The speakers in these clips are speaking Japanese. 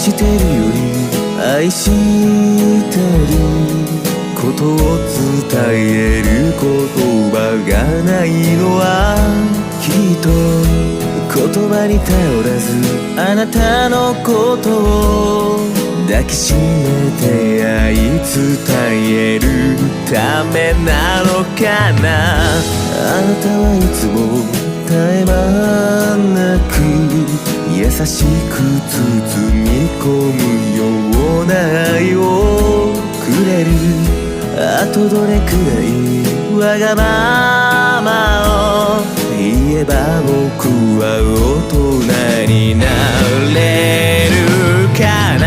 してるより愛してることを伝える言葉がないのはきっと言葉に頼らずあなたのことを抱きしめて愛伝えるためなのかな。あなたはいつも絶え間なく優しく包み込むような愛をくれる。あとどれくらいわがままを言えば僕は大人になれるかな。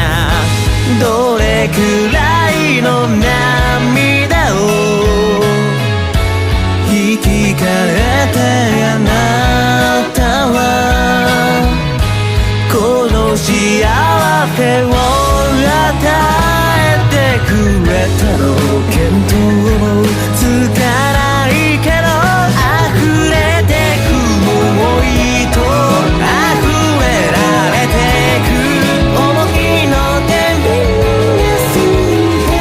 どれくらいの涙を引き換えてあなたはこの幸せを与えてくれたの。見当もつかないけど溢れてく想いと溢れられてく思いの天秤が水平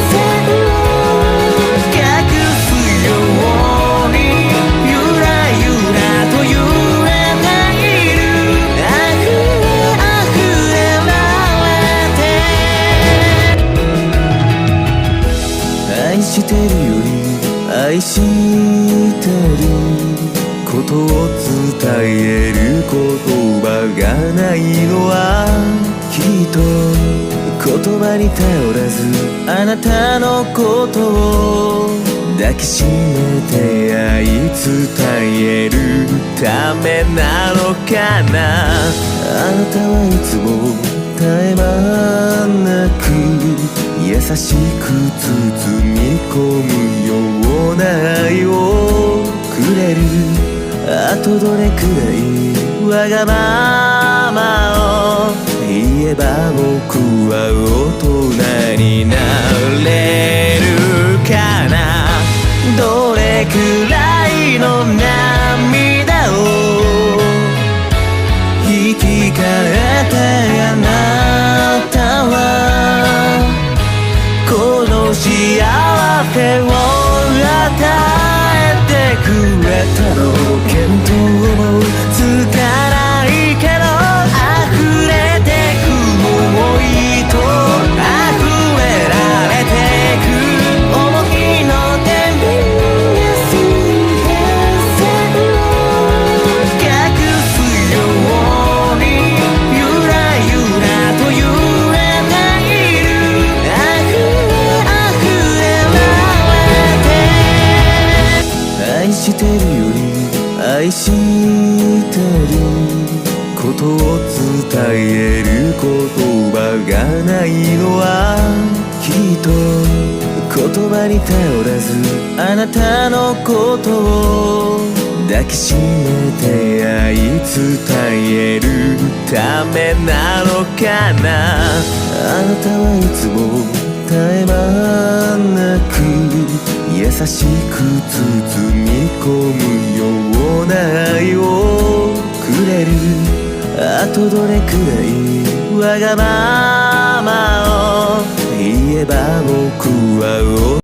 線を隠すようにゆらゆらと揺れないる溢れられて愛してるより愛してることを伝える言葉がないのはきっと言葉に頼らずあなたのことを抱きしめて愛伝えるためなのかな。あなたはいつも絶え間なく優しく包み込むような愛をくれる。あとどれくらいわがままを言えば僕は大人になれるかな。どれくらいの涙を引き換えてあなたはこの幸せを与えてくれたの。見当もつかないけど溢れてく想いと溢れられてく思いの天秤が水平線を隠すようにゆらゆらと揺れないる愛してるより愛してることを伝える言葉がないのはきっと言葉に頼らずあなたのことを抱きしめて愛伝えるためなのかな。あなたはいつも絶え間なく優しく包み込むような愛をくれる。あとどれくらいわがままを言えば僕は